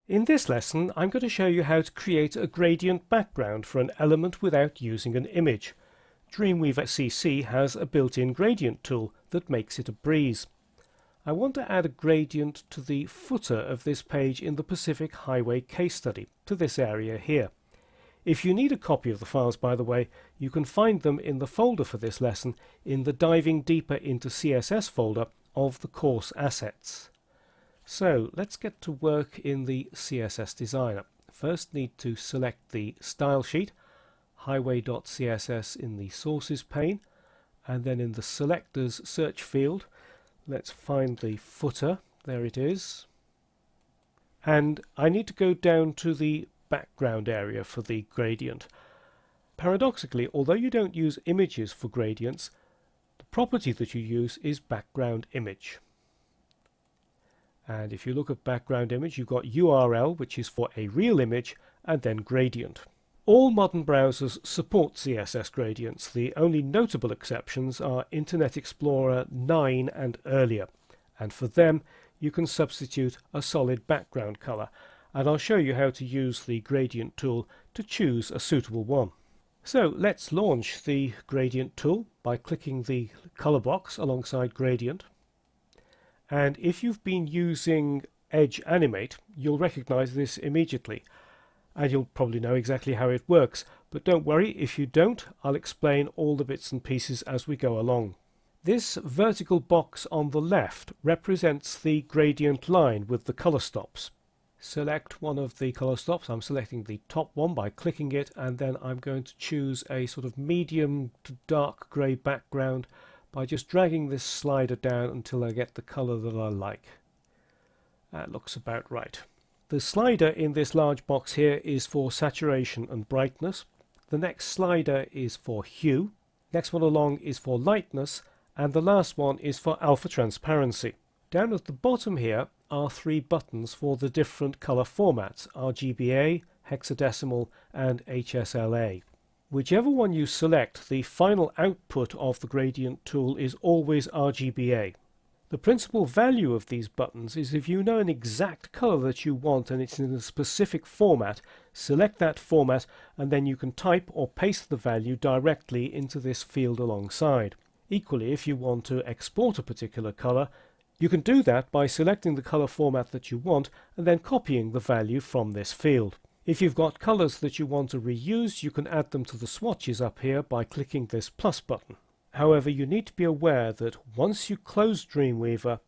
In this lesson, I'm going to show you how to create a gradient background for an element without using an image. Dreamweaver CC has a built-in gradient tool that makes it a breeze. I want to add a gradient to the footer of this page in the Pacific Highway case study, to this area here. If you need a copy of the files, by the way, you can find them in the folder for this lesson in the Diving Deeper into CSS folder of the course assets. So let's get to work in the CSS Designer. First need to select the style sheet, highway.css in the sources pane, and then in the selectors search field, let's find the footer. There it is. And I need to go down to the background area for the gradient. Paradoxically, although you don't use images for gradients, the property that you use is background image. And if you look at background image, you've got URL, which is for a real image, and then gradient. All modern browsers support CSS gradients. The only notable exceptions are Internet Explorer 9 and earlier, and for them you can substitute a solid background color, and I'll show you how to use the gradient tool to choose a suitable one. So let's launch the gradient tool by clicking the color box alongside gradient. And if you've been using Edge Animate, you'll recognize this immediately, and you'll probably know exactly how it works. But don't worry, if you don't, I'll explain all the bits and pieces as we go along. This vertical box on the left represents the gradient line with the color stops. Select one of the color stops. I'm selecting the top one by clicking it, and then I'm going to choose a sort of medium to dark grey background by just dragging this slider down until I get the color that I like. That looks about right. The slider in this large box here is for saturation and brightness. The next slider is for hue. Next one along is for lightness, and the last one is for alpha transparency. Down at the bottom here are three buttons for the different color formats: RGBA, hexadecimal, and HSLA. Whichever one you select, the final output of the gradient tool is always RGBA. The principal value of these buttons is if you know an exact color that you want and it's in a specific format, select that format and then you can type or paste the value directly into this field alongside. Equally, if you want to export a particular color, you can do that by selecting the color format that you want and then copying the value from this field. If you've got colors that you want to reuse, you can add them to the swatches up here by clicking this plus button. However, you need to be aware that once you close Dreamweaver,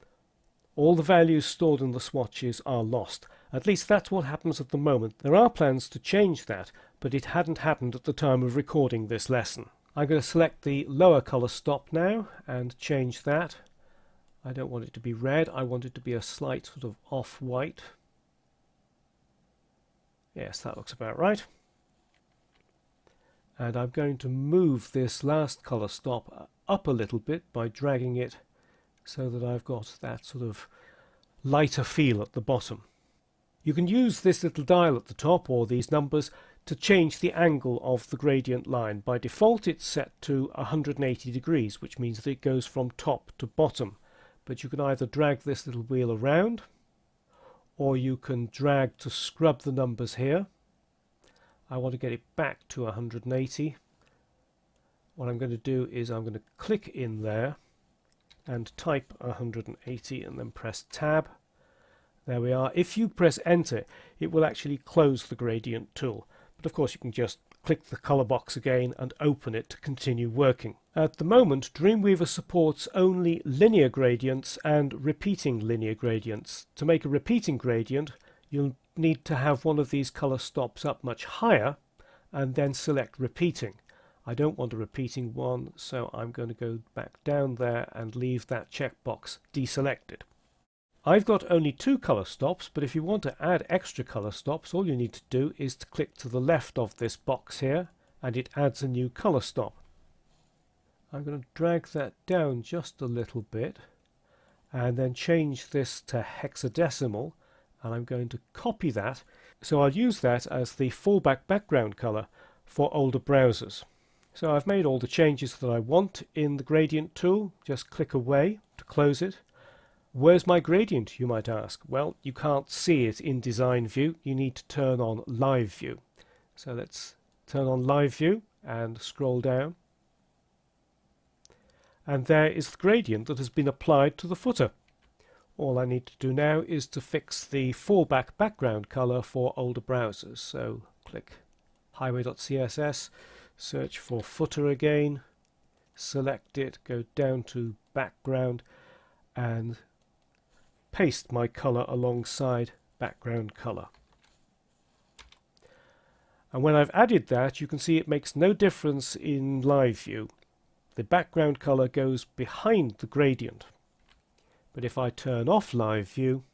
all the values stored in the swatches are lost. At least that's what happens at the moment. There are plans to change that, but it hadn't happened at the time of recording this lesson. I'm going to select the lower color stop now and change that. I don't want it to be red, I want it to be a slight sort of off-white. Yes, that looks about right. And I'm going to move this last color stop up a little bit by dragging it so that I've got that sort of lighter feel at the bottom. You can use this little dial at the top or these numbers to change the angle of the gradient line. By default it's set to 180 degrees, which means that it goes from top to bottom. But you can either drag this little wheel around, or you can drag to scrub the numbers here. I want to get it back to 180. What I'm going to do is I'm going to click in there and type 180 and then press tab. There we are. If you press enter, it will actually close the gradient tool. But of course you can just click the color box again and open it to continue working. At the moment, Dreamweaver supports only linear gradients and repeating linear gradients. To make a repeating gradient, you'll need to have one of these color stops up much higher and then select repeating. I don't want a repeating one, so I'm going to go back down there and leave that checkbox deselected. I've got only two color stops, but if you want to add extra color stops, all you need to do is to click to the left of this box here and it adds a new color stop. I'm going to drag that down just a little bit and then change this to hexadecimal, and I'm going to copy that, so I'll use that as the fallback background color for older browsers. So I've made all the changes that I want in the gradient tool. Just click away to close it. Where's my gradient, you might ask? Well, you can't see it in design view. You need to turn on live view. So let's turn on live view and scroll down. And there is the gradient that has been applied to the footer. All I need to do now is to fix the fallback background color for older browsers. So click highway.css, search for footer again, select it, go down to background and paste my color alongside background color. And when I've added that, you can see it makes no difference in live view. The background color goes behind the gradient. But if I turn off live view,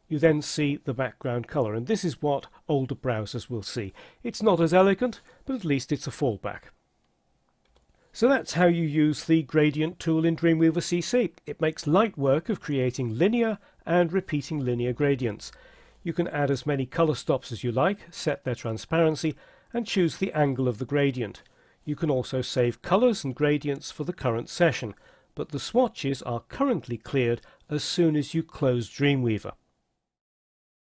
you then see the background color, and this is what older browsers will see. It's not as elegant, but at least it's a fallback. So that's how you use the gradient tool in Dreamweaver CC. It makes light work of creating linear and repeating linear gradients. You can add as many color stops as you like, set their transparency, and choose the angle of the gradient. You can also save colors and gradients for the current session, but the swatches are currently cleared as soon as you close Dreamweaver.